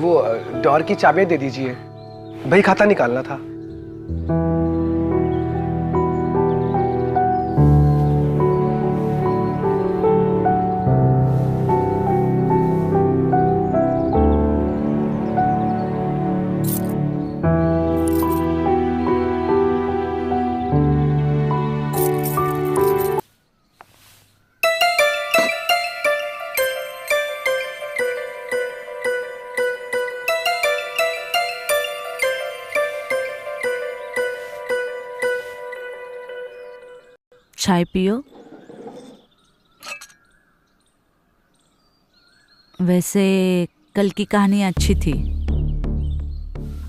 वो डोर की चाबियां दे दीजिए, भाई खाता निकालना था। चाय पियो। वैसे कल की कहानी अच्छी थी,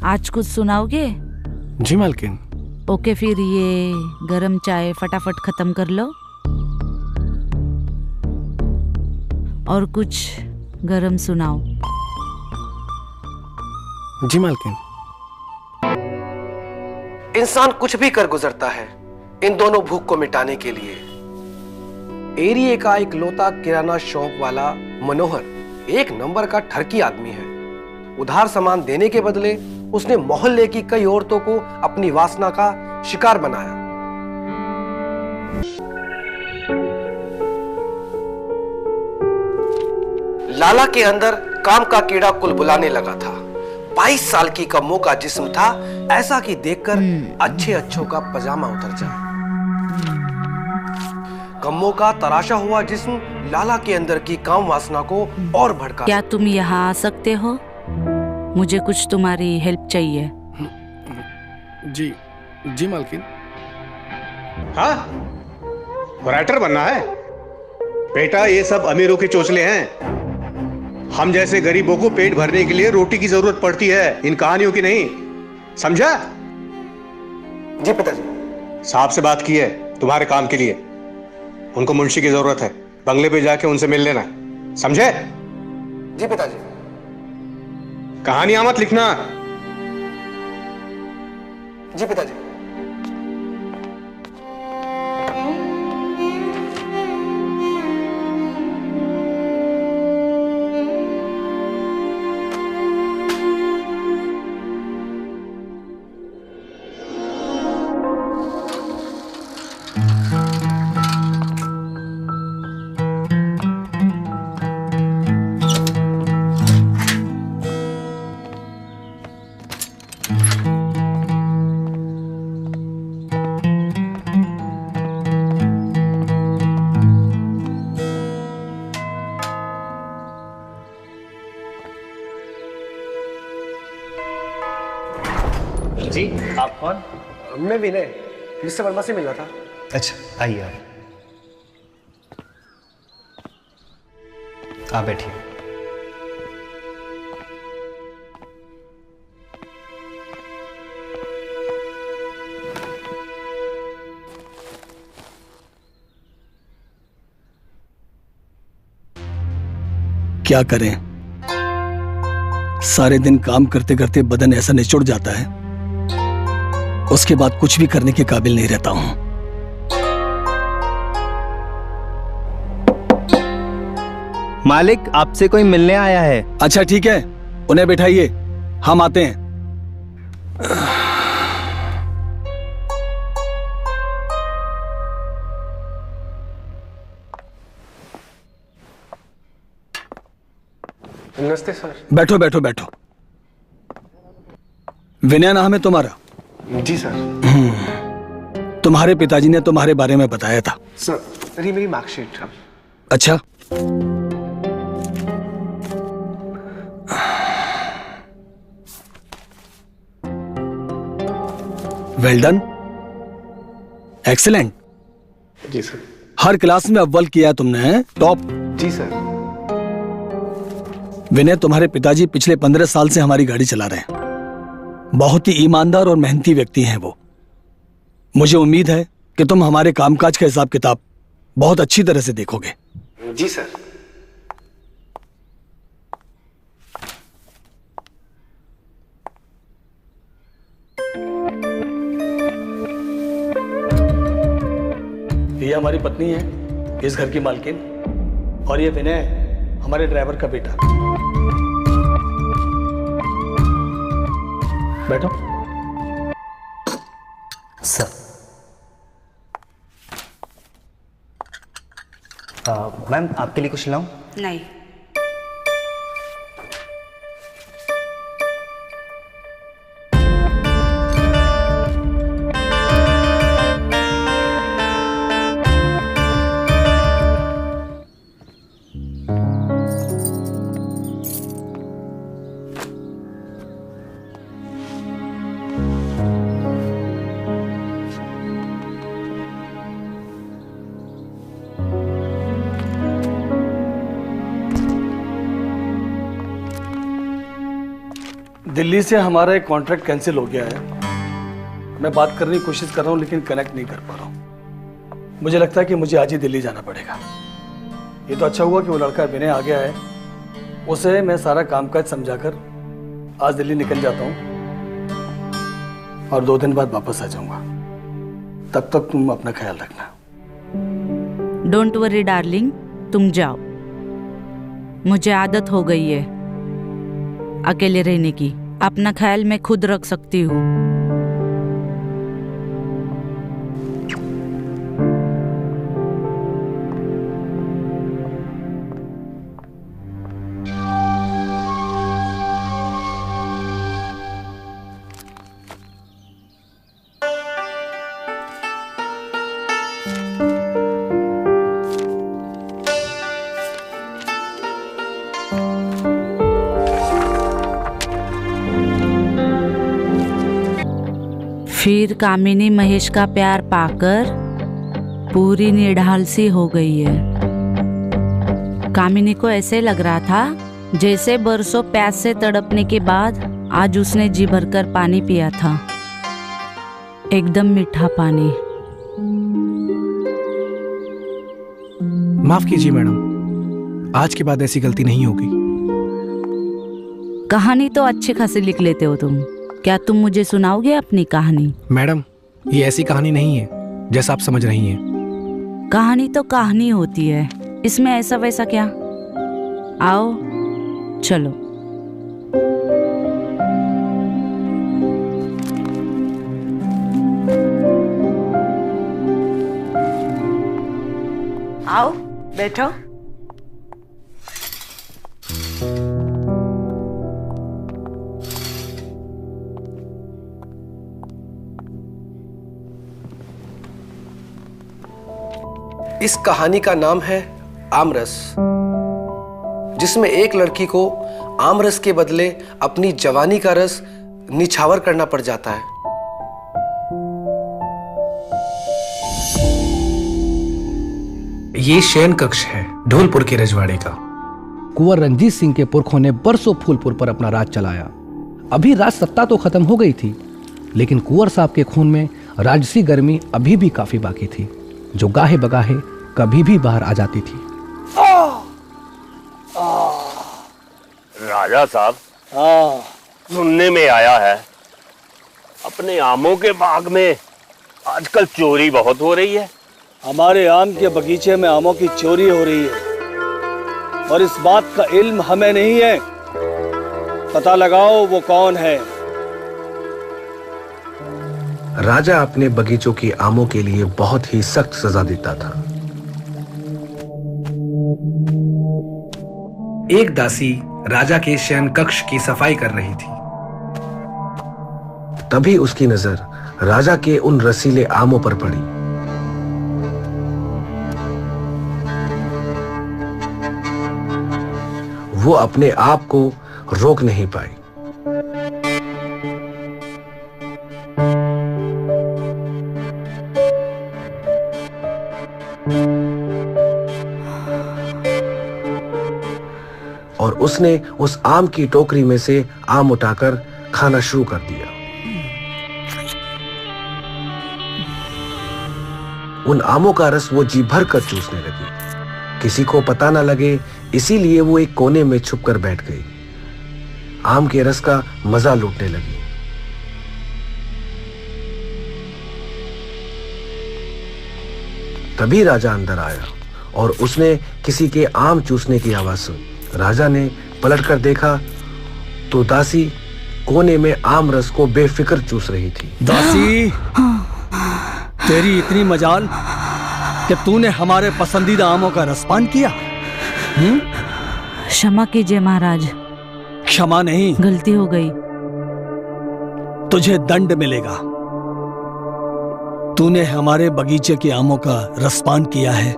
आज कुछ सुनाओगे? जी मालकिन। ओके, फिर ये गरम चाय फटाफट खत्म कर लो और कुछ गरम सुनाओ। जी मालकिन। इंसान कुछ भी कर गुजरता है इन दोनों भूख को मिटाने के लिए। एरिया का एक लौता किराना शॉप वाला मनोहर एक नंबर का ठरकी आदमी है। उधार सामान देने के बदले उसने मोहल्ले की कई औरतों को अपनी वासना का शिकार बनाया। लाला के अंदर काम का कीड़ा कुलबुलाने लगा था। 22 साल की कम्मो का जिस्म था, ऐसा कि देखकर अच्छे अच्छों का पजामा उतर जाए। कम्मो का तराशा हुआ जिस्म लाला के अंदर की काम वासना को और भड़का। क्या तुम यहाँ आ सकते हो? मुझे कुछ तुम्हारी हेल्प चाहिए। जी जी मालकिन। हाँ, राइटर बनना है बेटा, ये सब अमीरों के चोचले हैं। हम जैसे गरीबों को पेट भरने के लिए रोटी की जरूरत पड़ती है, इन कहानियों की नहीं, समझा? जी पिताजी। साहब से बात की है तुम्हारे काम के लिए, उनको मुंशी की जरूरत है, बंगले पे जाके उनसे मिल लेना, समझे? जी पिताजी। कहानियां मत लिखना। जी पिताजी। जी, आप कौन? मैं विनय, मिस्टर वर्मा से मिलना था। अच्छा, आइए आप बैठिए। क्या करें, सारे दिन काम करते करते बदन ऐसा निचुड़ जाता है, उसके बाद कुछ भी करने के काबिल नहीं रहता हूं। मालिक, आपसे कोई मिलने आया है। अच्छा ठीक है, उन्हें बैठाइए, हम आते हैं। नमस्ते सर। बैठो बैठो बैठो। विनय नाम है तुम्हारा? जी सर। तुम्हारे पिताजी ने तुम्हारे बारे में बताया था। सर ये मेरी मार्कशीट। अच्छा, वेल डन, एक्सीलेंट। जी सर। हर क्लास में अव्वल किया तुमने, टॉप। जी सर। विनय, तुम्हारे पिताजी पिछले 15 साल से हमारी गाड़ी चला रहे हैं। बहुत ही ईमानदार और मेहनती व्यक्ति हैं वो। मुझे उम्मीद है कि तुम हमारे कामकाज का हिसाब किताब बहुत अच्छी तरह से देखोगे। जी सर। ये हमारी पत्नी है, इस घर की मालकिन, और ये विनय हमारे ड्राइवर का बेटा। बैठो। सर मैम आपके लिए कुछ लाऊं? नहीं। दिल्ली से हमारा एक कॉन्ट्रैक्ट कैंसिल हो गया है। मैं बात करने की कोशिश कर रहा हूँ लेकिन कनेक्ट नहीं कर पा रहा हूँ। मुझे लगता है कि मुझे आज ही दिल्ली जाना पड़ेगा। ये तो अच्छा हुआ कि वो लड़का विनय आ गया है, उसे मैं सारा कामकाज समझाकर आज दिल्ली निकल जाता हूँ और 2 दिन बाद वापस आ जाऊंगा। तब तक तुम अपना ख्याल रखना। डोंट वरी डार्लिंग, तुम जाओ। मुझे आदत हो गई है अकेले रहने की। अपना ख्याल मैं खुद रख सकती हूँ। फिर कामिनी महेश का प्यार पाकर पूरी निढाल सी हो गई है। कामिनी को ऐसे लग रहा था जैसे बरसों प्यास से तड़पने के बाद आज उसने जी भरकर पानी पिया था, एकदम मीठा पानी। माफ कीजिए मैडम, आज के बाद ऐसी गलती नहीं होगी। कहानी तो अच्छी खासी लिख लेते हो तुम। क्या तुम मुझे सुनाओगे अपनी कहानी? मैडम, ये ऐसी कहानी नहीं है जैसा आप समझ रही हैं। कहानी तो कहानी होती है, इसमें ऐसा वैसा क्या। आओ चलो। आओ बैठो। इस कहानी का नाम है आमरस, जिसमें एक लड़की को आमरस के बदले अपनी जवानी का रस निछावर करना पड़ जाता है। ये शयन कक्ष है ढोलपुर के रजवाड़े का। कुंवर रंजीत सिंह के पुरखों ने बरसों फूलपुर पर अपना राज चलाया। अभी राज सत्ता तो खत्म हो गई थी, लेकिन कुंवर साहब के खून में राजसी गर्मी अभी भी काफी बाकी थी, जो गाहे बगाहे कभी भी बाहर आ जाती थी। राजा साहब, सुनने में आया है अपने आमों के बाग में आजकल चोरी बहुत हो रही है। हमारे आम के बगीचे में आमों की चोरी हो रही है और इस बात का इल्म हमें नहीं है। पता लगाओ वो कौन है। राजा अपने बगीचों की आमों के लिए बहुत ही सख्त सजा देता था। एक दासी राजा के शयन कक्ष की सफाई कर रही थी। तभी उसकी नजर राजा के उन रसीले आमों पर पड़ी। वो अपने आप को रोक नहीं पाई। और उसने उस आम की टोकरी में से आम उठाकर खाना शुरू कर दिया। उन आमों का रस वो जी भर कर चूसने लगी। किसी को पता न लगे, इसीलिए वो एक कोने में छुपकर बैठ गई। आम के रस का मजा लूटने लगी। तभी राजा अंदर आया और उसने किसी के आम चूसने की आवाज सुनी। राजा ने पलटकर देखा तो दासी कोने में आम रस को बेफिक्र चूस रही थी। दासी, तेरी इतनी मजाल कि तूने हमारे पसंदीदा आमों का रसपान किया। क्षमा कीजिए महाराज, क्षमा नहीं, गलती हो गई। तुझे दंड मिलेगा। तूने हमारे बगीचे के आमों का रसपान किया है,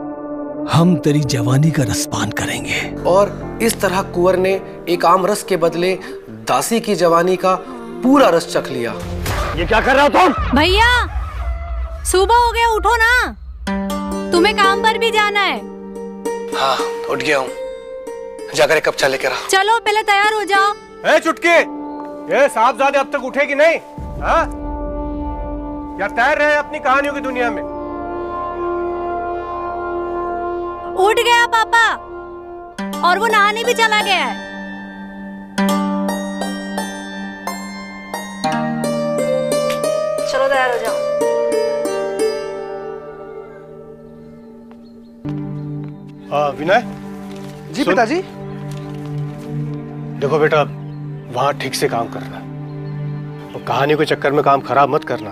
हम तेरी जवानी का रसपान करेंगे। और इस तरह कुंवर ने एक आम रस के बदले दासी की जवानी का पूरा रस चख लिया। ये क्या कर रहे हो तुम? भैया, सुबह हो गया, उठो ना, तुम्हें काम पर भी जाना है। हाँ, उठ गया हूँ, जाकर एक कप चाय लेकर आ। चलो पहले तैयार हो जाओ। ए चुटकी, ये साहबजादे अब तक उठेगी नहीं? हाँ? या तैर रहे हैं अपनी कहानियों की दुनिया में? उठ गया पापा, और वो नहाने भी चला गया है। चलो तैयार हो जाओ। विनय जी पिताजी। देखो बेटा, वहां ठीक से काम करना, और कहानी के चक्कर में काम खराब मत करना,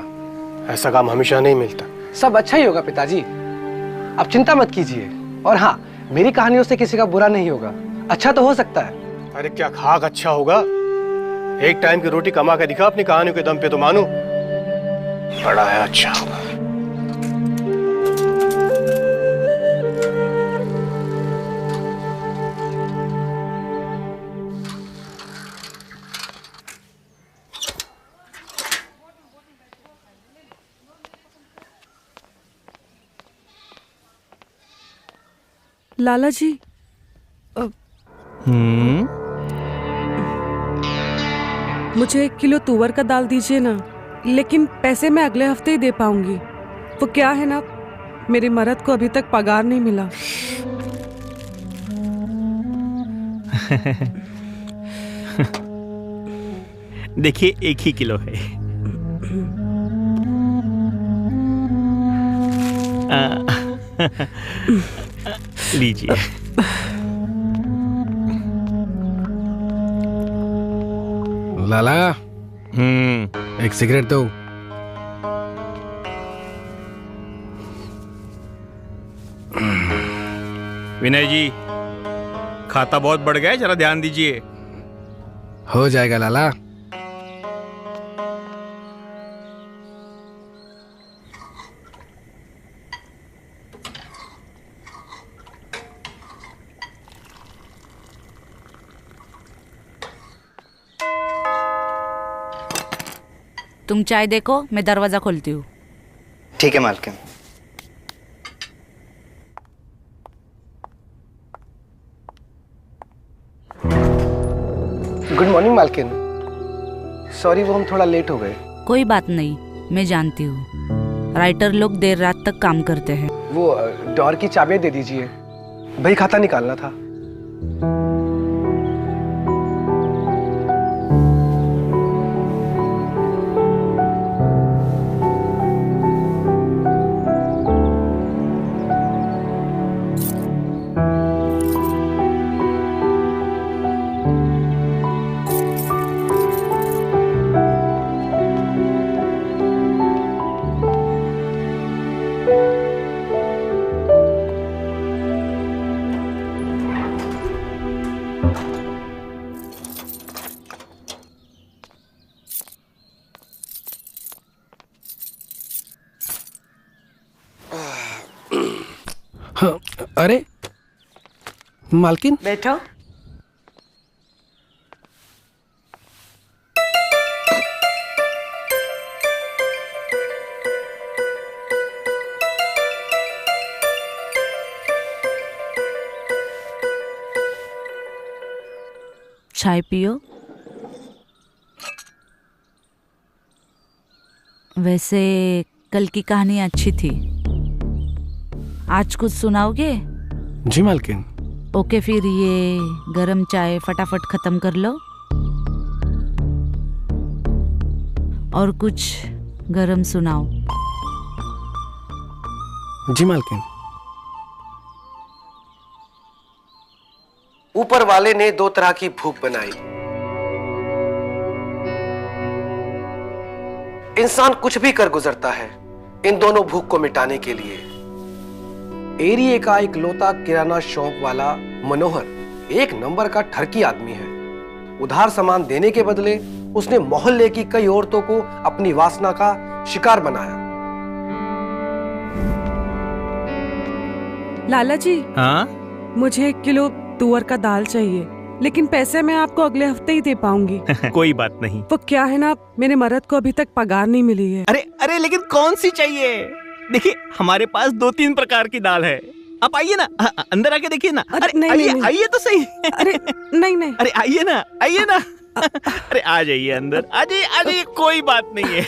ऐसा काम हमेशा नहीं मिलता। सब अच्छा ही होगा पिताजी, आप चिंता मत कीजिए। और हाँ, मेरी कहानियों से किसी का बुरा नहीं होगा, अच्छा तो हो सकता है। अरे क्या खाक अच्छा होगा? एक टाइम की रोटी कमा के दिखा अपनी कहानियों के दम पे तो मानो, बड़ा है अच्छा होगा। लाला जी, मुझे 1 किलो तुअर का दाल दीजिए ना, लेकिन पैसे मैं अगले हफ्ते ही दे पाऊंगी। वो क्या है ना, मेरे मर्द को अभी तक पगार नहीं मिला। देखिए 1 ही किलो है। लीजिए। लाला, एक सिगरेट दो। विनय जी, खाता बहुत बढ़ गया है, जरा ध्यान दीजिए। हो जाएगा लाला। तुम चाय देखो, मैं दरवाजा खोलती हूँ। ठीक है मालकिन। गुड मॉर्निंग मालकिन, सॉरी वो हम थोड़ा लेट हो गए। कोई बात नहीं, मैं जानती हूँ राइटर लोग देर रात तक काम करते हैं। वो डोर की चाबियां दे दीजिए, भाई खाता निकालना था। अरे मालकिन, बैठो। चाय पियो। वैसे कल की कहानी अच्छी थी, आज कुछ सुनाओगे? जी मालकिन। ओके, फिर ये गरम चाय फटाफट खत्म कर लो और कुछ गरम सुनाओ। जी मालकिन। ऊपर वाले ने 2 तरह की भूख बनाई, इंसान कुछ भी कर गुजरता है इन दोनों भूख को मिटाने के लिए। एरिया का एक लौता किराना शॉप वाला मनोहर एक नंबर का ठरकी आदमी है। उधार सामान देने के बदले उसने मोहल्ले की कई औरतों को अपनी वासना का शिकार बनाया। लाला जी, हाँ? मुझे 1 किलो तुअर का दाल चाहिए, लेकिन पैसे मैं आपको अगले हफ्ते ही दे पाऊंगी। कोई बात नहीं। वो क्या है ना, मेरे मर्द को अभी तक पगार नहीं मिली है। अरे अरे, लेकिन कौन सी चाहिए? देखिए, हमारे पास 2-3 प्रकार की दाल है। आप आइए ना, अंदर आके देखिए ना। अरे नहीं, आइए तो सही। अरे नहीं। अरे आइए ना। अरे आ जाइए अंदर, आ जाइए, कोई बात नहीं है।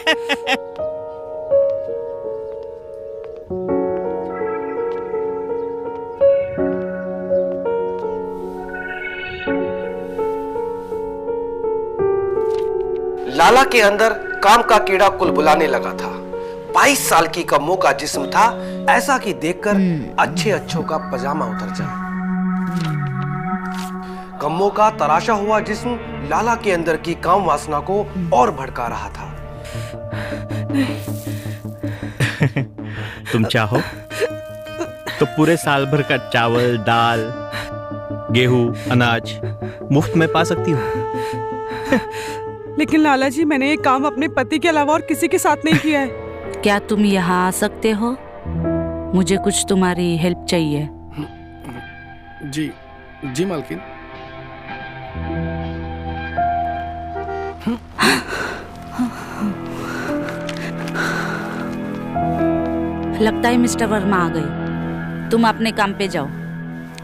लाला के अंदर काम का कीड़ा कुलबुलाने लगा था। 22 साल की कम्मो का जिस्म था, ऐसा कि देखकर अच्छों का पजामा उतर जाए। कम्मो का तराशा हुआ जिस्म लाला के अंदर की काम वासना को और भड़का रहा था। तुम चाहो तो पूरे साल भर का चावल, दाल, गेहूं, अनाज मुफ्त में पा सकती हो। लेकिन लाला जी, मैंने ये काम अपने पति के अलावा और किसी के साथ नहीं किया है। क्या तुम यहाँ आ सकते हो? मुझे कुछ तुम्हारी हेल्प चाहिए। जी मालकिन। लगता है मिस्टर वर्मा आ गए। तुम अपने काम पे जाओ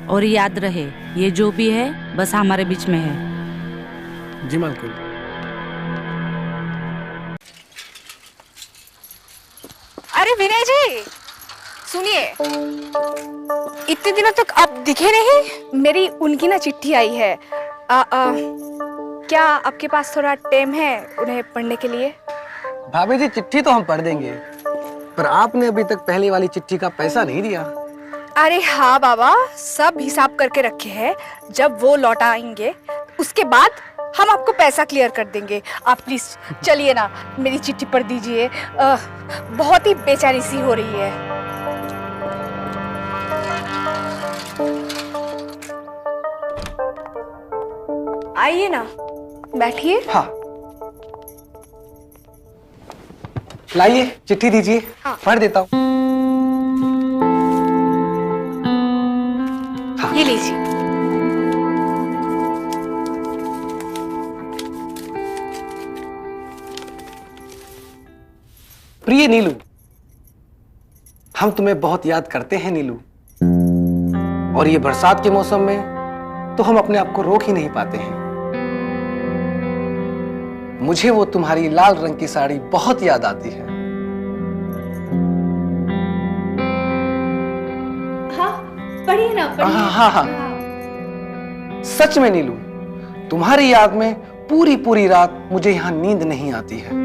और याद रहे, ये जो भी है बस हमारे बीच में है। जी मालकिन। अरे विनय जी, सुनिए, इतने दिनों तक आप दिखे नहीं। मेरी उनकी ना चिट्ठी आई है। क्या आपके पास थोड़ा टाइम है उन्हें पढ़ने के लिए? भाभी जी, चिट्ठी तो हम पढ़ देंगे, पर आपने अभी तक पहले वाली चिट्ठी का पैसा नहीं दिया। अरे हाँ बाबा, सब हिसाब करके रखे हैं। जब वो लौटाएंगे उसके बाद हम आपको पैसा क्लियर कर देंगे। आप प्लीज चलिए ना, मेरी चिट्ठी पढ़ दीजिए। बहुत ही बेचैनी सी हो रही है। आइए ना, बैठिए। हाँ, लाइए चिट्ठी दीजिए। हाँ। पढ़ देता हूँ। हाँ। ये लीजिए। प्रिय नीलू, हम तुम्हें बहुत याद करते हैं नीलू, और ये बरसात के मौसम में तो हम अपने आप को रोक ही नहीं पाते हैं। मुझे वो तुम्हारी लाल रंग की साड़ी बहुत याद आती है। हाँ, पढ़िए ना, पढ़िए। हाँ। सच में नीलू, तुम्हारी याद में पूरी रात मुझे यहाँ नींद नहीं आती है।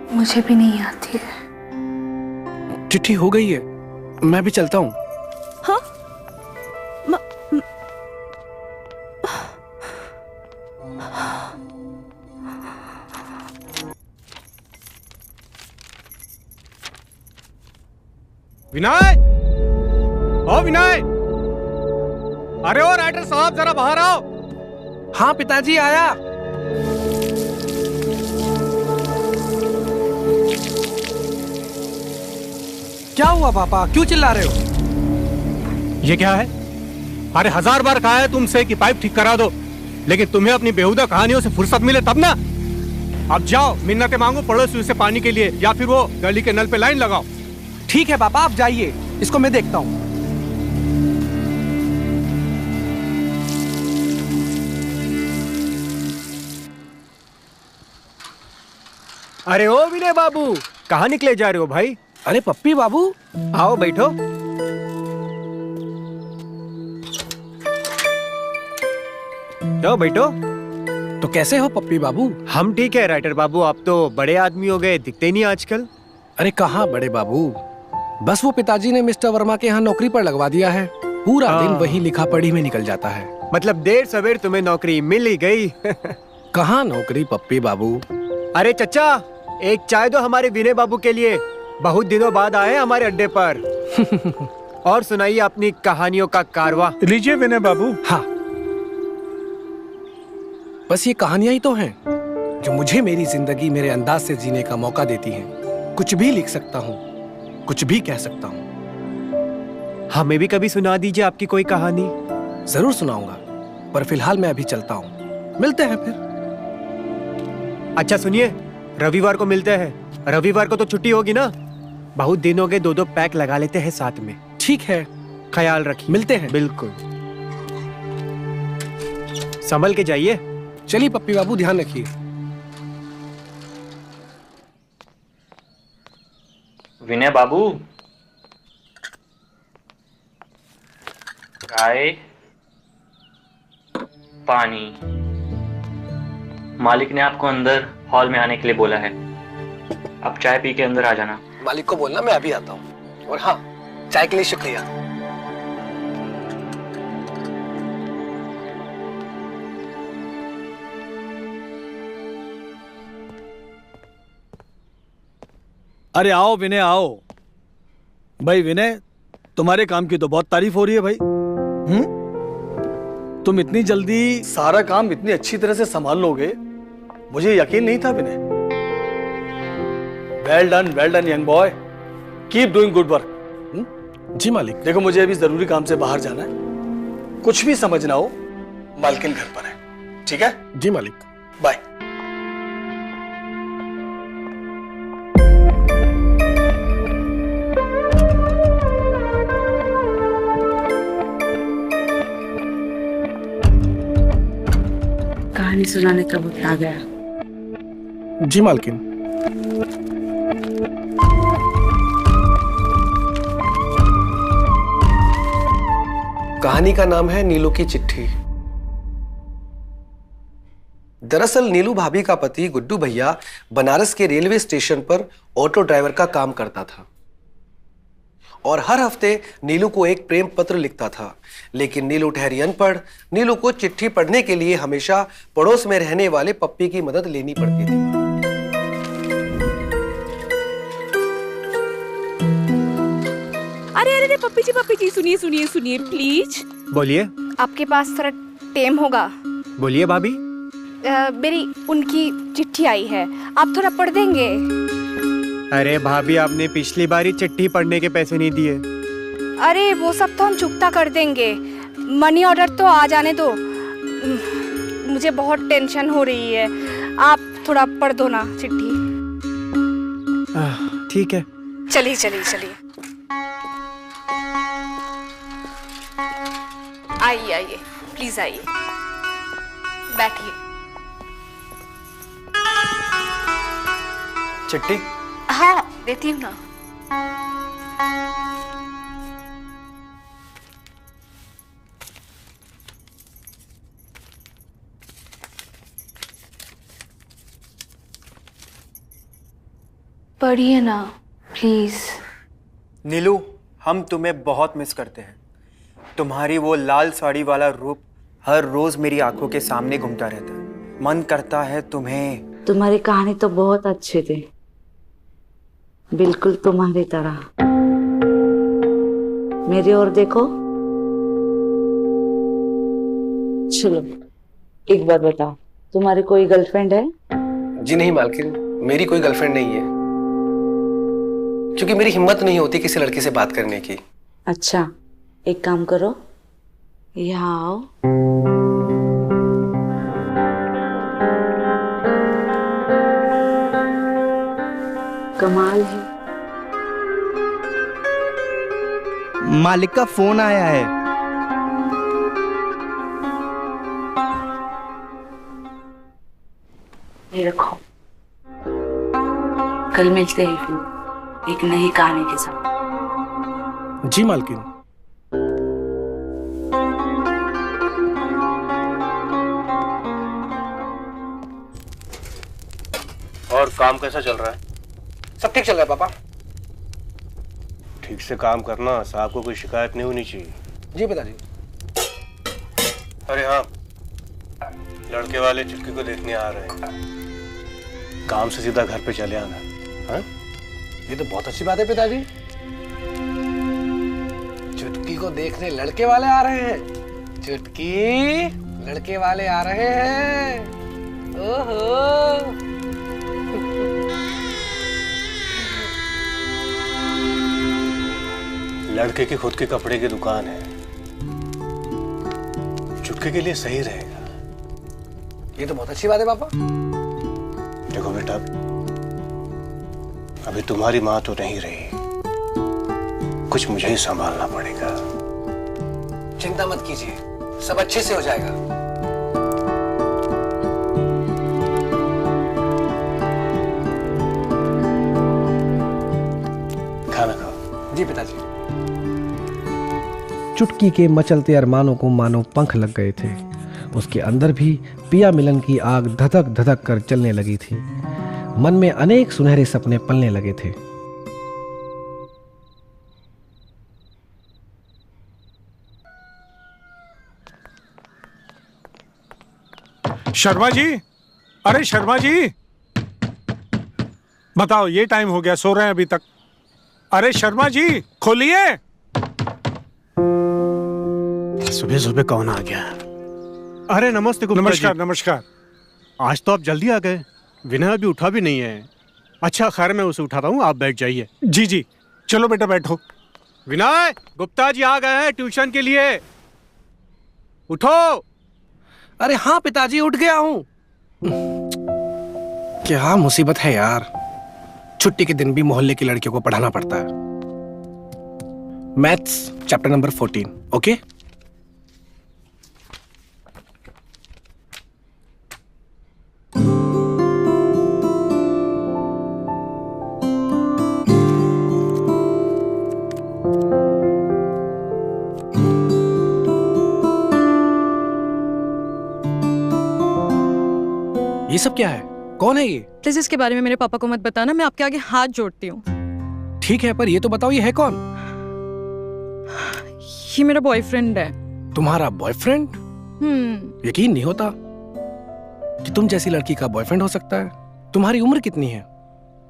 मुझे भी नहीं आती है। चिट्ठी हो गई है, मैं भी चलता हूँ। हाँ? विनय, ओ विनय, अरे ओ राइटर साहब, जरा बाहर आओ। हाँ पिताजी, आया। क्या हुआ पापा, क्यों चिल्ला रहे हो? ये क्या है? अरे 1000 बार कहा है तुमसे कि पाइप ठीक करा दो, लेकिन तुम्हें अपनी बेहुदा कहानियों से फुर्सत मिले तब ना। अब जाओ, मिन्नतें मांगो पड़ोसियों से पानी के लिए, या फिर वो गली के नल पे लाइन लगाओ। ठीक है पापा, आप जाइए, इसको मैं देखता हूँ। अरे ओ विनय बाबू, कहाँ निकले जा रहे हो भाई? अरे पप्पी बाबू, आओ बैठो। तो बैठो। तो कैसे हो पप्पी बाबू? हम ठीक है राइटर बाबू, आप तो बड़े आदमी हो गए, दिखते नहीं आजकल। अरे कहाँ बड़े बाबू, बस वो पिताजी ने मिस्टर वर्मा के यहाँ नौकरी पर लगवा दिया है। पूरा दिन वही लिखा पढ़ी में निकल जाता है। मतलब देर सवेर तुम्हें नौकरी मिल ही गई। कहाँ नौकरी पप्पी बाबू? अरे चचा, एक चाय दो हमारे विनय बाबू के लिए, बहुत दिनों बाद आए हमारे अड्डे पर। और सुनाइए अपनी कहानियों का कारवा। लीजिए विनय बाबू। हाँ, बस ये कहानियां ही तो हैं जो मुझे मेरी जिंदगी मेरे अंदाज से जीने का मौका देती हैं। कुछ भी लिख सकता हूँ, कुछ भी कह सकता हूँ। हमें भी कभी सुना दीजिए आपकी कोई कहानी। जरूर सुनाऊंगा, पर फिलहाल मैं अभी चलता हूँ। मिलते हैं फिर। अच्छा सुनिए, रविवार को मिलते हैं। रविवार को तो छुट्टी होगी ना? बहुत दिन हो गए, 2-2 पैक लगा लेते हैं साथ में। ठीक है, ख्याल रखिए। मिलते हैं। बिल्कुल, संभल के जाइए। चलिए पप्पी बाबू, ध्यान रखिए। विनय बाबू, चाय, पानी। मालिक ने आपको अंदर हॉल में आने के लिए बोला है। आप चाय पी के अंदर आ जाना। मालिक को बोलना मैं अभी आता हूँ। और हाँ, चाय के लिए शुक्रिया। अरे आओ विनय, आओ। भाई विनय, तुम्हारे काम की तो बहुत तारीफ हो रही है भाई। तुम इतनी जल्दी सारा काम इतनी अच्छी तरह से संभाल लोगे, मुझे यकीन नहीं था Vinay. Well done young boy, keep doing good work. जी मालिक। देखो मुझे अभी जरूरी काम से बाहर जाना है, कुछ भी समझना हो मालकिन घर पर है, ठीक है? जी मालिक। बाय। कहानी सुनाने का वक्त आ गया। जी मालकिन। कहानी का नाम है नीलू की चिट्ठी। दरअसल नीलू भाभी का पति गुड्डू भैया बनारस के रेलवे स्टेशन पर ऑटो ड्राइवर का काम करता था और हर हफ्ते नीलू को एक प्रेम पत्र लिखता था। लेकिन नीलू ठहरी अनपढ़, नीलू को चिट्ठी पढ़ने के लिए हमेशा पड़ोस में रहने वाले पप्पी की मदद लेनी पड़ती थी। अरे पप्पी जी सुनिए प्लीज। बोलिए। आपके पास थोड़ा टाइम होगा? बोलिए भाभी। मेरी उनकी चिट्ठी आई है, आप थोड़ा पढ़ देंगे? अरे भाभी, आपने पिछली बार ही चिट्ठी पढ़ने के पैसे नहीं दिए। अरे वो सब तो हम चुकता कर देंगे, मनी ऑर्डर तो आ जाने दो। मुझे बहुत टेंशन हो रही है, आप थोड़ा पढ़ दो ना चिट्ठी। ठीक है। चलिए आइए प्लीज आइए, बैठिए। चिट्ठी? हाँ देती हूँ ना। पढ़िए ना प्लीज। नीलू, हम तुम्हें बहुत मिस करते हैं। तुम्हारी वो लाल साड़ी वाला रूप हर रोज मेरी आंखों के सामने घूमता रहता है। मन करता है तुम्हें। तुम्हारी कहानी तो बहुत अच्छी थी, बिल्कुल तुम्हारी तरह। मेरी ओर देखो। चलो एक बार बताओ, तुम्हारी कोई गर्लफ्रेंड है? जी नहीं मालकिन, मेरी कोई गर्लफ्रेंड नहीं है, क्योंकि मेरी हिम्मत नहीं होती किसी लड़की से बात करने की। अच्छा, एक काम करो, यहाँ आओ। कमाल है। मालिक का फोन आया है। ये रखो, कल मिलते हैं फिर एक नई कहानी के साथ। जी मालकिन। और काम कैसा चल रहा है? सब ठीक चल रहा है पापा। ठीक से काम करना, साहब को कोई शिकायत नहीं होनी चाहिए। जी पिताजी। अरे हाँ, लड़के वाले चुटकी को देखने आ रहे हैं। काम से सीधा घर पे चले आना। हाँ? ये तो बहुत अच्छी बात है पिताजी। चुटकी को देखने लड़के वाले आ रहे हैं। चुटकी, लड़के वाले आ रहे हैं। ओहो। लड़के की खुद के कपड़े की दुकान है, चुटकी के लिए सही रहेगा। ये तो बहुत अच्छी बात है पापा। देखो बेटा, अभी तुम्हारी माँ तो नहीं रही, कुछ मुझे ही संभालना पड़ेगा। चिंता मत कीजिए, सब अच्छे से हो जाएगा। खाना खाओ। जी पिताजी। चुटकी के मचलते अरमानों को मानो पंख लग गए थे। उसके अंदर भी पिया मिलन की आग धधक धधक कर चलने लगी थी। मन में अनेक सुनहरे सपने पलने लगे थे। शर्मा जी, अरे शर्मा जी, बताओ ये टाइम हो गया, सो रहे हैं अभी तक। अरे शर्मा जी खोलिए। सुबह सुबह कौन आ गया? अरे नमस्ते गुप्ता जी। नमस्कार नमस्कार। आज तो आप जल्दी आ गए, विनय अभी उठा भी नहीं है। अच्छा खैर मैं उसे उठाता हूँ, आप बैठ जाइए। जी जी चलो बेटा बैठो। विनय, गुप्ता जी आ गए हैं ट्यूशन के लिए, उठो। अरे हाँ पिताजी, उठ गया हूँ। क्या मुसीबत है यार, छुट्टी के दिन भी मोहल्ले की लड़कियों को पढ़ाना पड़ता है। Maths chapter number 14, okay? ये सब क्या है? कौन है ये? प्लीज इसके बारे में मेरे पापा को मत बताना, मैं आपके आगे हाथ जोड़ती हूँ। ठीक है, पर ये तो बताओ ये है कौन? ये मेरा बॉयफ्रेंड है। तुम्हारा बॉयफ्रेंड? यकीन नहीं होता कि तुम जैसी लड़की का बॉयफ्रेंड हो सकता है। तुम्हारी उम्र कितनी है?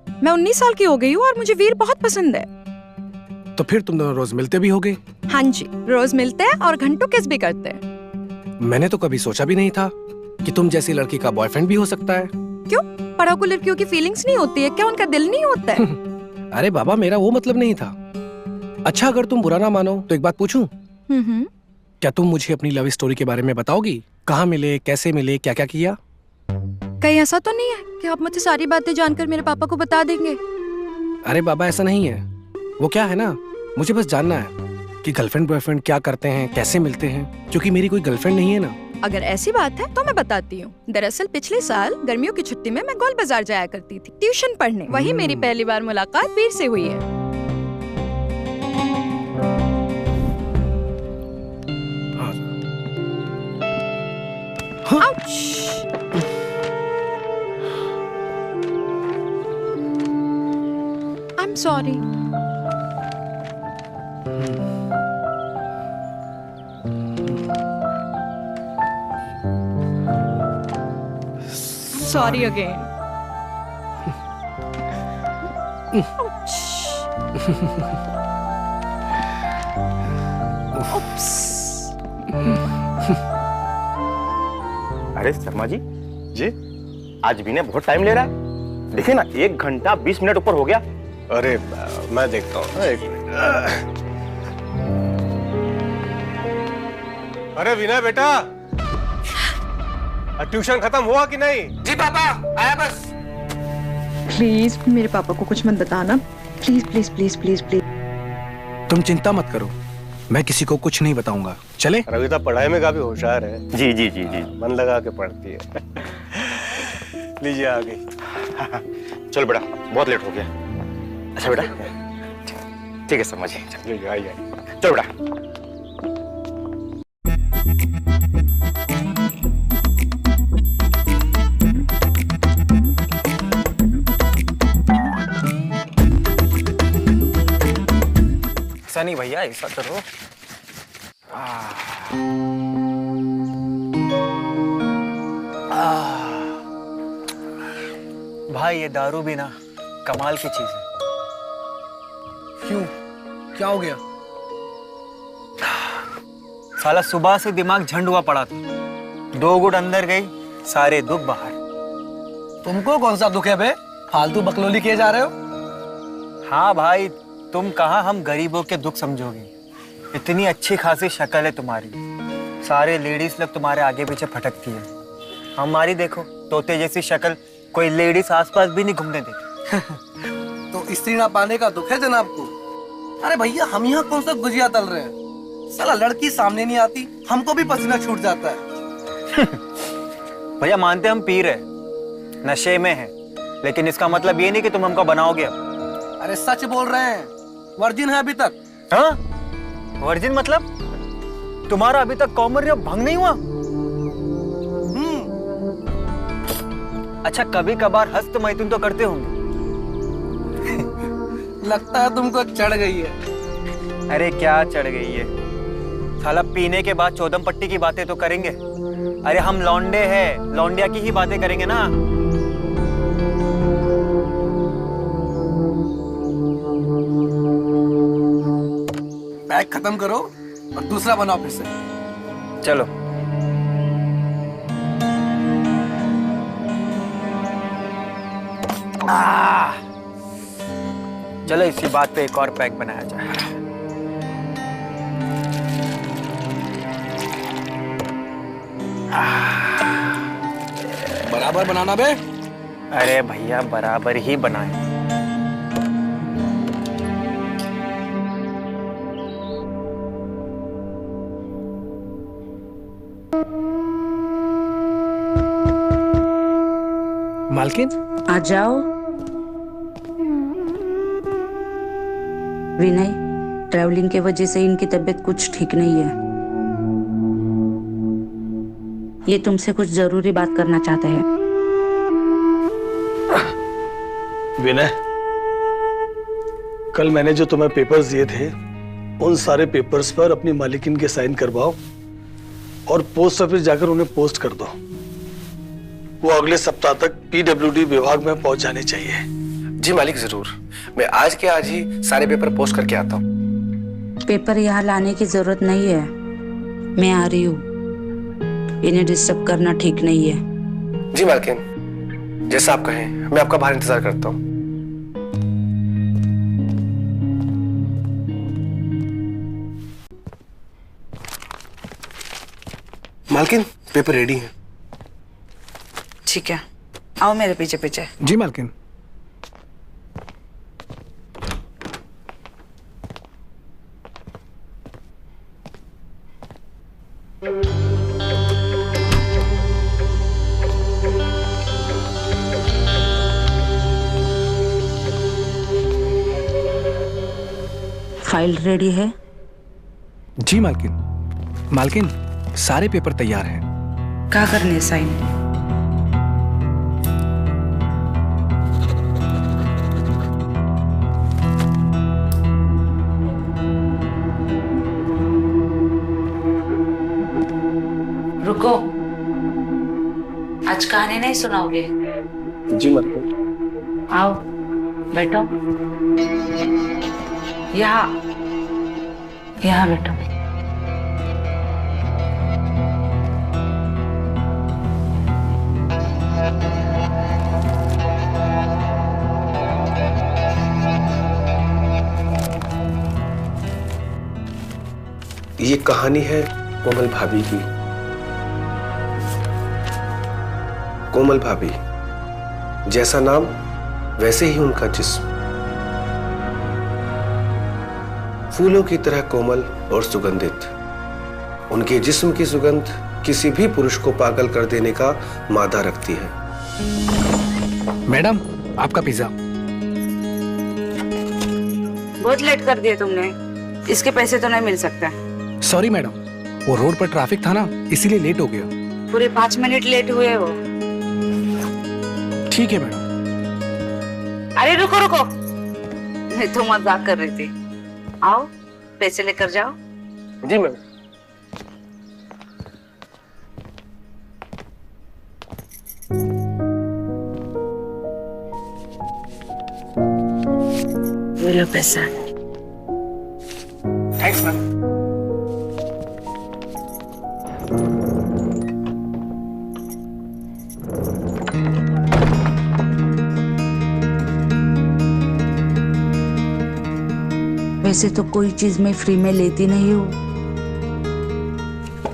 मैं 19 साल की हो गई हूँ और मुझे वीर बहुत पसंद है। तो फिर तुम दोनों रोज मिलते भी होगे? हाँ जी, रोज मिलते हैं और घंटों किस भी करते हैं। मैंने तो कभी सोचा भी नहीं था कि तुम जैसी लड़की का बॉयफ्रेंड भी हो सकता है। क्यों? पढ़ाकू लड़कियों की फीलिंग्स नहीं होती है क्या? उनका दिल नहीं होता है? अरे बाबा, मेरा वो मतलब नहीं था। अच्छा अगर तुम बुरा ना मानो तो एक बात पूछूं? क्या तुम मुझे अपनी लव स्टोरी के बारे में बताओगी? कहाँ मिले, कैसे मिले, क्या क्या किया? कहीं ऐसा तो नहीं है कि आप मुझे सारी बातें जानकर मेरे पापा को बता देंगे? अरे बाबा ऐसा नहीं है। वो क्या है ना, मुझे बस जानना है कि गर्लफ्रेंड बॉयफ्रेंड क्या करते हैं, कैसे मिलते हैं, क्योंकि मेरी कोई गर्लफ्रेंड नहीं है ना। अगर ऐसी बात है तो मैं बताती हूँ। दरअसल पिछले साल गर्मियों की छुट्टी में मैं गोल बाजार जाया करती थी ट्यूशन पढ़ने। वही मेरी पहली बार मुलाकात वीर से हुई है। I am sorry. Sorry again. अरे शर्मा जी, आज विनय बहुत टाइम ले रहा है। देखिए ना, 1 घंटा 20 मिनट ऊपर हो गया। अरे मैं देखता हूँ, एक मिनट। अरे विनय बेटा, ट्यूशन खत्म हुआ कि नहीं? जी पापा, आया बस। प्लीज मेरे पापा को कुछ मत बताना, please please please please please. तुम चिंता मत करो, मैं किसी को कुछ नहीं बताऊंगा। चले? रविता पढ़ाई में काफी होशियार है। जी जी जी जी, मन लगा के पढ़ती है। लीजिए आ गई। चलो बेटा, बहुत लेट हो गया। अच्छा बेटा, ठीक है समझिए। आइए। चलो बेटा। ऐसा नहीं भैया, ऐसा करो। भाई ये दारू भी ना कमाल की चीज है। क्यों, क्या हो गया? साला सुबह से दिमाग झंड हुआ पड़ा था, 2 गुट अंदर गई, सारे दुख बाहर। तुमको कौन सा दुख है बे? फालतू बकलोली किए जा रहे हो? हाँ भाई, तुम कहाँ हम गरीबों के दुख समझोगे। इतनी अच्छी खासी शक्ल है तुम्हारी, सारे लेडीज लोग तुम्हारे आगे पीछे भटकती है। हमारी देखो, तोते जैसी शक्ल, कोई लेडीज आसपास भी नहीं घूमने देती। तो स्त्री ना पाने का दुख है जनाब को? अरे भैया, हम यहाँ कौन सा गुजिया तल रहे हैं? साला लड़की सामने नहीं आती, हमको भी पसीना छूट जाता है। भैया मानते हम पी रहे, नशे में है, लेकिन इसका मतलब ये नहीं कि तुम हमको बनाओगे अब। अरे सच बोल रहे हैं, वर्जिन है अभी तक। हाँ? वर्जिन मतलब तुम्हारा अभी तक कॉमन भंग नहीं हुआ? अच्छा, कभी कभार हस्त मैथुन तो करते होंगे। लगता है तुमको चढ़ गई है। अरे क्या चढ़ गई है, साला पीने के बाद चौदम पट्टी की बातें तो करेंगे। अरे हम लौंडे हैं, लौंडिया की ही बातें करेंगे ना। पैक खत्म करो और दूसरा बनाओ फिर से। चलो। चलो इसी बात पे एक और पैक बनाया जाए। बराबर बनाना बे। अरे भैया बराबर ही बनाए। मालकिन आ जाओ। विनय, ट्रैवलिंग के वजह से इनकी तबीयत कुछ ठीक नहीं है। ये तुमसे कुछ जरूरी बात करना चाहते हैं। विनय, कल मैंने जो तुम्हें पेपर्स दिए थे, उन सारे पेपर्स पर अपनी मालिकिन के साइन करवाओ और पोस्ट ऑफिस जाकर उन्हें पोस्ट कर दो। वो अगले सप्ताह तक पीडब्ल्यूडी विभाग में पहुंच जाने चाहिए। जी मालिक, जरूर। मैं आज के आज ही सारे पेपर पोस्ट करके आता हूँ। पेपर यहाँ लाने की जरूरत नहीं है, मैं आ रही हूँ। इन्हें डिस्टर्ब करना ठीक नहीं है। जी मालकिन, जैसा आप कहें, मैं आपका बाहर इंतजार करता हूँ। मालकिन, पेपर रेडी है। ठीक है, आओ मेरे पीछे पीछे। जी मालकिन। फाइल रेडी है? जी मालकिन। मालकिन, सारे पेपर तैयार हैं। क्या करने साइन? रुको, आज कहानी नहीं सुनाओगे? जी मालकिन। आओ बैठो। यहाँ बैठो। ये कहानी है कोमल भाभी की। कोमल भाभी, जैसा नाम वैसे ही उनका जिस्म। फूलों की तरह कोमल और सुगंधित। उनके जिस्म की सुगंध किसी भी पुरुष को पागल कर देने का मादा रखती है। मैडम, आपका पिज्जा। बहुत लेट कर दिए तुमने, इसके पैसे तो नहीं मिल सकता। सॉरी मैडम, वो रोड पर ट्रैफिक था ना, इसीलिए लेट हो गया। पूरे 5 मिनट लेट हुए हो। ठीक है मैडम। अरे रुको रुको, मैं तो मजाक कर रही थी। आओ पैसे लेकर जाओ। जी मैम। बोलो पैसा। Thanks ma'am. वैसे तो कोई चीज मैं फ्री में लेती नहीं हूँ।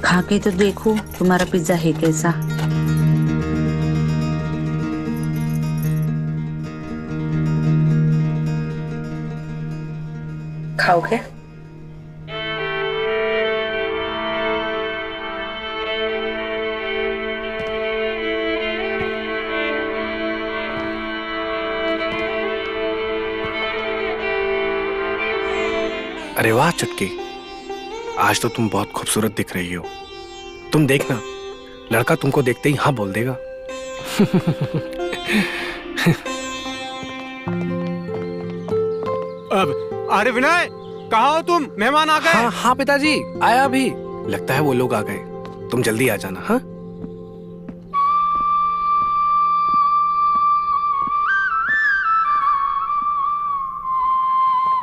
खा के तो देखो तुम्हारा पिज्जा है कैसा। खाओगे? अरे वाह चुटकी, आज तो तुम बहुत खूबसूरत दिख रही हो। तुम देखना, लड़का तुमको देखते ही हाँ बोल देगा। अब अरे विनय, कहाँ हो तुम? मेहमान आ गए। हाँ हाँ पिताजी, आया अभी। लगता है वो लोग आ गए, तुम जल्दी आ जाना। हाँ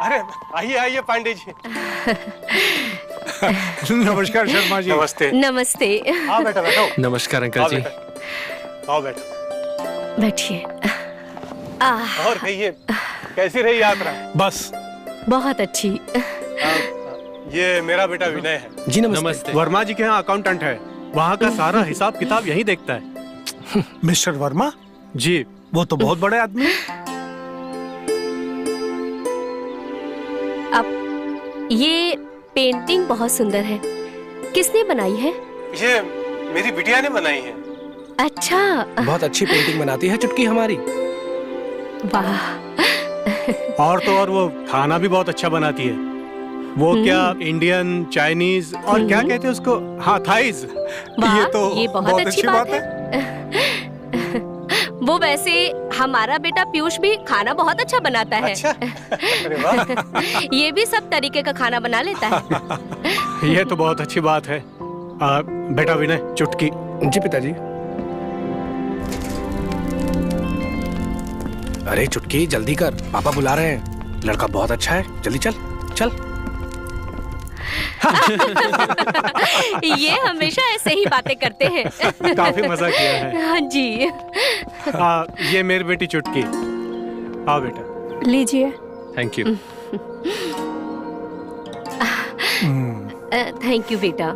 अरे आइए आइए पांडे जी। नमस्कार शर्मा जी। नमस्ते। नमस्ते। हाँ बेटा बैठो। नमस्कार अंकल जी। आओ बैठो। बैठिए। और कहिए, कैसी रही यात्रा? बस बहुत अच्छी। ये मेरा बेटा विनय है। जी नमस्ते। वर्मा जी के यहाँ अकाउंटेंट है, वहाँ का सारा हिसाब किताब यही देखता है। मिस्टर वर्मा जी, वो तो बहुत बड़े आदमी हैं। अब ये पेंटिंग बहुत सुंदर है, किसने बनाई है? ये मेरी बिटिया ने बनाई है। अच्छा। बहुत अच्छी पेंटिंग बनाती है चुटकी हमारी। वाह। और तो और वो खाना भी बहुत अच्छा बनाती है। वो क्या इंडियन, चाइनीज और क्या कहते हैं उसको, हाँ थाईज। ये तो ये बहुत अच्छी बात है। वो वैसे हमारा बेटा पीयूष भी खाना बहुत अच्छा बनाता है। अच्छा? अरे वाह। ये भी सब तरीके का खाना बना लेता है। ये तो बहुत अच्छी बात है। बेटा विनय, चुटकी। जी पिताजी। अरे चुटकी जल्दी कर, पापा बुला रहे हैं। लड़का बहुत अच्छा है, जल्दी चल चल। ये हमेशा ऐसे ही बातें करते हैं। काफी मजा किया है। हाँ जी। ये मेरी बेटी चुटकी। आओ बेटा। लीजिए। Thank you. थैंक यू बेटा।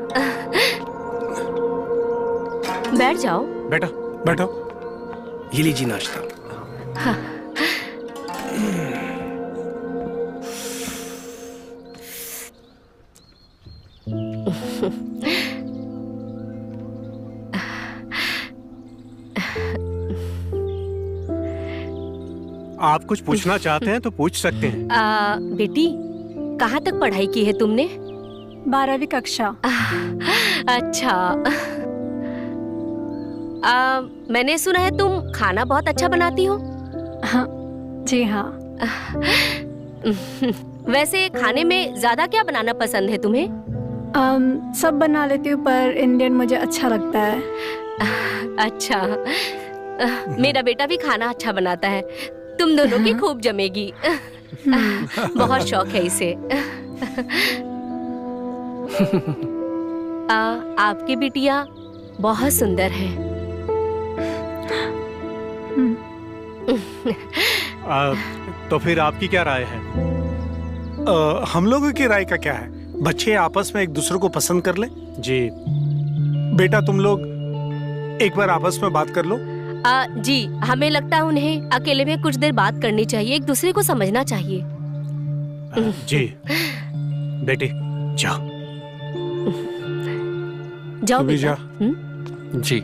बैठ जाओ। बेटा बैठो। ये लीजिए नाश्ता। हाँ। आप कुछ पूछना चाहते हैं तो पूछ सकते हैं। बेटी, कहाँ तक पढ़ाई की है तुमने? 12वीं कक्षा। अच्छा। मैंने सुना है तुम खाना बहुत अच्छा बनाती हो। हाँ जी हाँ। वैसे खाने में ज्यादा क्या बनाना पसंद है तुम्हें? सब बना लेती हूँ, पर इंडियन मुझे अच्छा लगता है। अच्छा। मेरा बेटा भी खाना अच्छा बनाता है, तुम दोनों की खूब जमेगी। बहुत शौक है इसे। आपकी बिटिया बहुत सुंदर है। तो फिर आपकी क्या राय है? हम लोगों की राय का क्या है? बच्चे आपस में एक दूसरे को पसंद कर ले। जी बेटा, तुम लोग एक बार आपस में बात कर लो। जी, हमें लगता है उन्हें अकेले में कुछ देर बात करनी चाहिए, एक दूसरे को समझना चाहिए। जी बेटी जाओ। जाओ बेटा। जा। जी।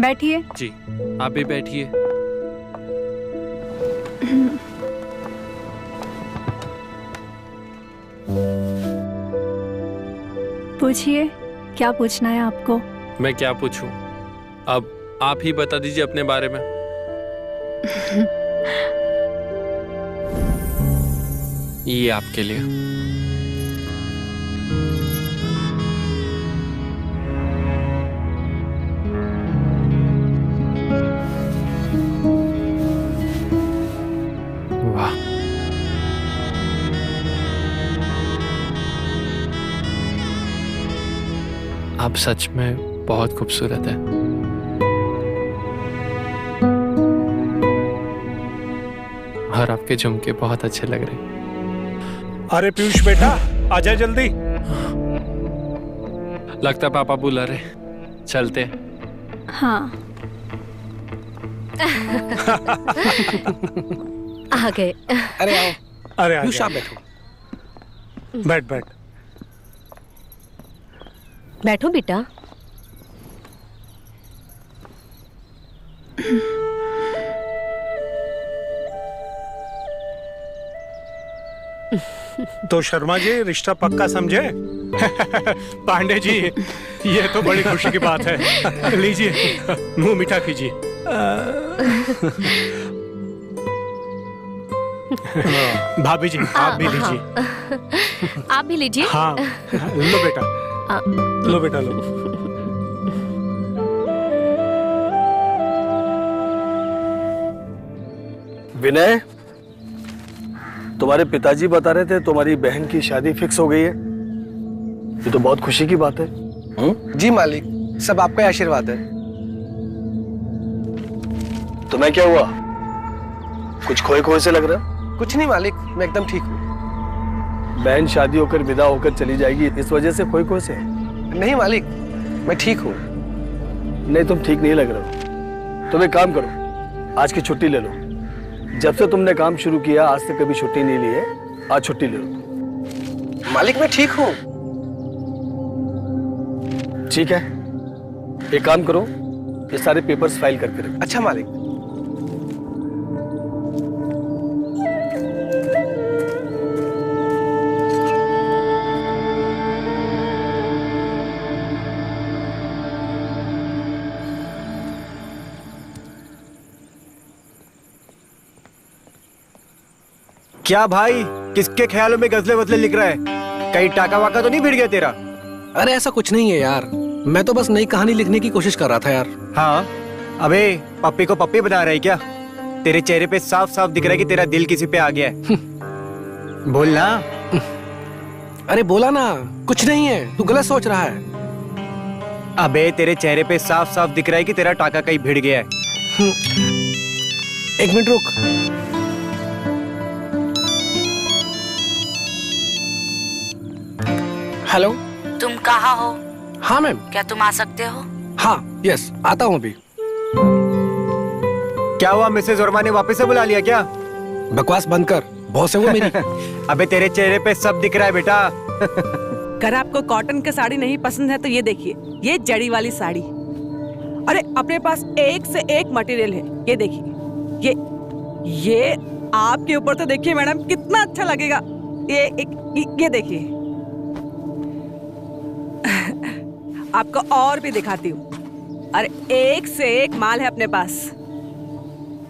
बैठिए। जी, आप भी बैठिए। पूछिए, क्या पूछना है आपको? मैं क्या पूछूं? अब आप ही बता दीजिए अपने बारे में। ये आपके लिए। आप सच में बहुत खूबसूरत है। और आपके झुमके बहुत अच्छे लग रहे हैं। अरे पीयूष बेटा, आजा जल्दी। लगता है पापा बुला रहे, चलते। हाँ। आ गए। अरे आओ। अरे आ पीयूष जा। आप बैठो। बैठ बैठ। बैठो बेटा। तो शर्मा जी रिश्ता पक्का समझे? पांडे जी, ये तो बड़ी खुशी की बात है। लीजिए, मुंह मीठा कीजिए। भाभी जी, आप भी लीजिए। आप भी लीजिए। हाँ, लो बेटा, लो बेटा लो। विनय, तुम्हारे पिताजी बता रहे थे तुम्हारी बहन की शादी फिक्स हो गई है। ये तो बहुत खुशी की बात है। जी मालिक, सब आपका आशीर्वाद है। तुम्हें क्या हुआ? कुछ खोए खोए से लग रहा? कुछ नहीं मालिक, मैं एकदम ठीक हूँ। बहन शादी होकर विदा होकर चली जाएगी, इस वजह से खोए खोए से? नहीं मालिक, मैं ठीक हूँ। नहीं, तुम ठीक नहीं लग रहे हो। तुम एक काम करो, आज की छुट्टी ले लो। जब से तुमने काम शुरू किया आज तक कभी छुट्टी नहीं ली है, आज छुट्टी ले लो। मालिक मैं ठीक हूँ। ठीक है, एक काम करो, ये सारे पेपर्स फाइल करके रखो। अच्छा मालिक। क्या भाई, किसके ख्यालों में गजले वजले लिख रहा है? कहीं टाका वाका तो नहीं भिड़ गया तेरा? अरे ऐसा कुछ नहीं है यार, मैं तो बस नई कहानी लिखने की कोशिश कर रहा था यार। हाँ, अबे पप्पी को पप्पी बना रहा है क्या? तेरे चेहरे पे साफ साफ दिख रहा है कि तेरा दिल किसी पे आ गया है। बोलना। अरे बोला ना, कुछ नहीं है, तू गलत सोच रहा है। अबे तेरे चेहरे पे साफ साफ दिख रहा है कि तेरा टाका कहीं भिड़ गया है। एक मिनट रुक। हेलो, तुम कहाँ हो? हाँ मैम। क्या तुम आ सकते हो? हाँ यस, आता हूँ अभी। क्या हुआ, मिसेज वर्मा ने वापस से बुला लिया क्या? बकवास बंद कर, बॉस है वो मेरी। अबे तेरे चेहरे पे सब दिख रहा है बेटा। अगर आपको कॉटन की साड़ी नहीं पसंद है तो ये देखिए, ये जड़ी वाली साड़ी। अरे अपने पास एक से एक मटेरियल है, ये देखिए। ये आपके ऊपर तो देखिए मैडम कितना अच्छा लगेगा। ये देखिए। आपको और भी दिखाती हूँ। अरे एक से एक माल है अपने पास।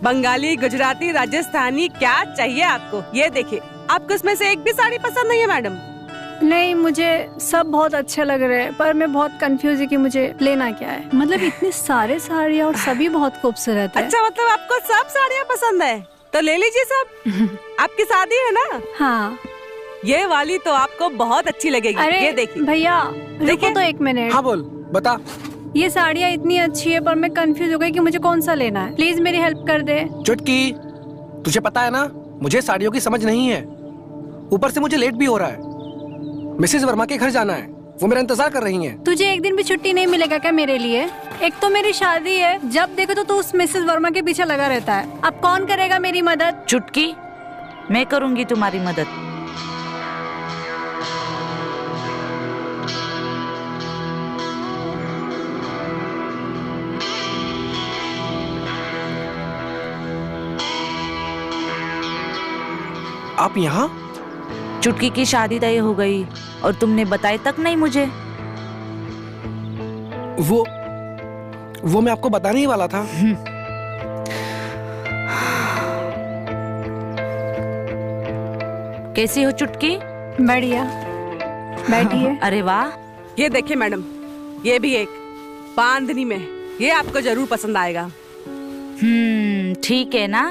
बंगाली, गुजराती, राजस्थानी, क्या चाहिए आपको? ये देखिए। आपको इसमें से एक भी साड़ी पसंद नहीं है मैडम? नहीं, मुझे सब बहुत अच्छे लग रहे हैं, पर मैं बहुत कंफ्यूज है कि मुझे लेना क्या है। मतलब इतने सारे साड़ियाँ और सभी बहुत खूबसूरत है। अच्छा, मतलब आपको सब साड़ियाँ पसंद है? तो ले लीजिए सब। आपकी शादी है ना? हाँ। ये वाली तो आपको बहुत अच्छी लगेगी। अरे ये देखिए भैया, रुको तो एक मिनट। हाँ बोल, बता। ये साड़ियाँ इतनी अच्छी है पर मैं कंफ्यूज हो गई कि मुझे कौन सा लेना है। प्लीज मेरी हेल्प कर दे। चुटकी, तुझे पता है ना मुझे साड़ियों की समझ नहीं है। ऊपर से मुझे लेट भी हो रहा है। मिसेज वर्मा के घर जाना है, वो मेरा इंतजार कर रही हैं। तुझे एक दिन भी छुट्टी नहीं मिलेगा क्या मेरे लिए? एक तो मेरी शादी है, जब देखो तो तू उस मिसेज वर्मा के पीछे लगा रहता है। अब कौन करेगा मेरी मदद? चुटकी, मैं करूंगी तुम्हारी मदद। आप यहाँ? चुटकी की शादी तय हो गई और तुमने बताया तक नहीं मुझे। वो मैं आपको बताने ही वाला था। कैसी हो चुटकी? बढ़िया, बैठिए। अरे वाह। ये देखिए मैडम, ये भी एक बांधनी में, ये आपको जरूर पसंद आएगा। ठीक है ना?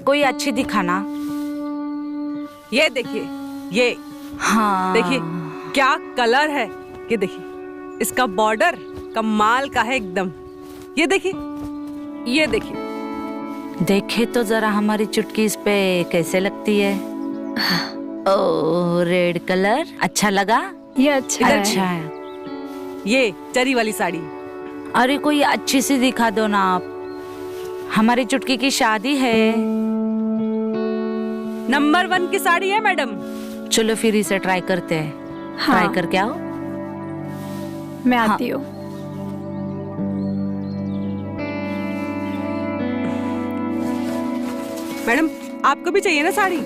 कोई अच्छी दिखाना। ये देखिए, ये हाँ देखिए, क्या कलर है, ये देखिए। इसका बॉर्डर कमाल का है एकदम। ये देखिए, ये देखिए। देखे तो जरा हमारी चुटकी इस पे कैसे लगती है। ओ रेड कलर अच्छा लगा। ये अच्छा है। अच्छा है। ये चरी वाली साड़ी। अरे कोई अच्छी सी दिखा दो ना आप, हमारी चुटकी की शादी है। नंबर 1 की साड़ी है मैडम। चलो फिर इसे ट्राई करते हैं। हाँ। ट्राई करके आओ। मैं आती हूँ। मैडम आपको भी चाहिए ना साड़ी?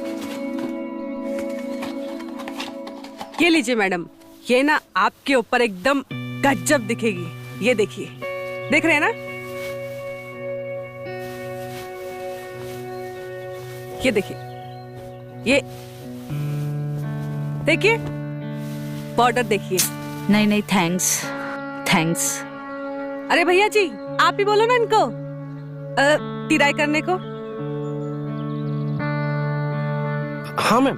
ये लीजिए मैडम, ये ना आपके ऊपर एकदम गजब दिखेगी। ये देखिए, देख रहे हैं ना? ये देखिए, ये देखिए, बॉर्डर देखिए। नहीं नहीं थैंक्स, थैंक्स। अरे भैया जी, आप ही बोलो ना इनको टिराई करने को। हाँ मैम,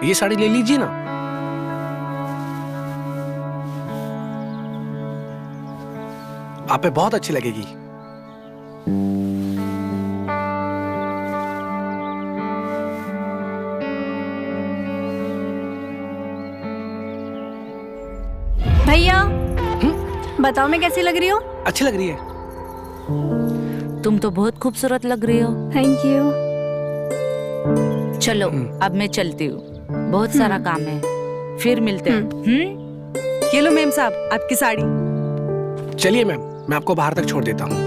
ये साड़ी ले लीजिए ना। आप पे बहुत अच्छी लगेगी। भैया बताओ मैं कैसी लग रही हूँ? अच्छी लग रही है। तुम तो बहुत खूबसूरत लग रही हो। Thank you. चलो अब मैं चलती हूँ, बहुत सारा काम है, फिर मिलते हैं। ये लो मेम साहब आपकी साड़ी। चलिए मैम, मैं आपको बाहर तक छोड़ देता हूँ।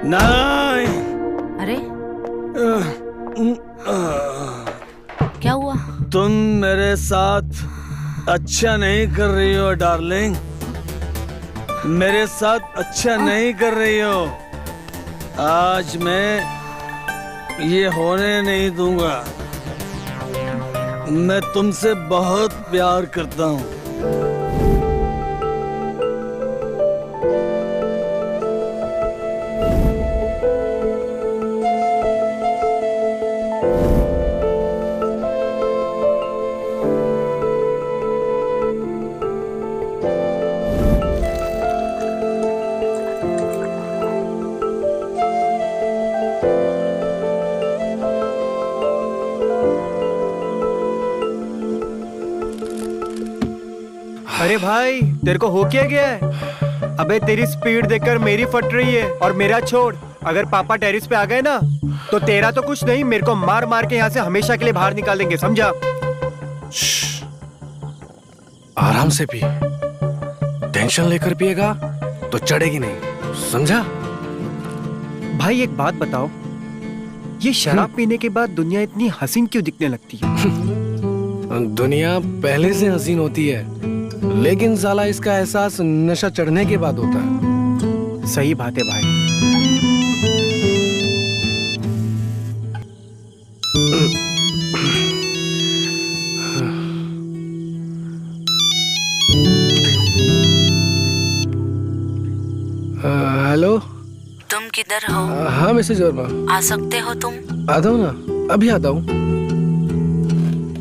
नहीं। अरे क्या हुआ? तुम मेरे साथ अच्छा नहीं कर रही हो डार्लिंग, मेरे साथ अच्छा नहीं कर रही हो। आज मैं ये होने नहीं दूंगा। मैं तुमसे बहुत प्यार करता हूँ। अरे भाई, तेरे को हो क्या गया है? अबे तेरी स्पीड देखकर मेरी फट रही है। और मेरा छोड़, अगर पापा टेरिस पे आ गए ना तो तेरा तो कुछ नहीं, मेरे को मार मार के यहाँ से हमेशा के लिए बाहर निकाल देंगे, समझा? आराम से पी, टेंशन लेकर पिएगा तो चढ़ेगी नहीं, समझा? भाई एक बात बताओ, ये शराब पीने के बाद दुनिया इतनी हसीन क्यों दिखने लगती है? दुनिया पहले से हसीन होती है, लेकिन साला इसका एहसास नशा चढ़ने के बाद होता है। सही बात है भाई। हेलो, तुम किधर हो? हाँ मैसेज और आ सकते हो तुम? आता हूँ ना, अभी आता हूँ।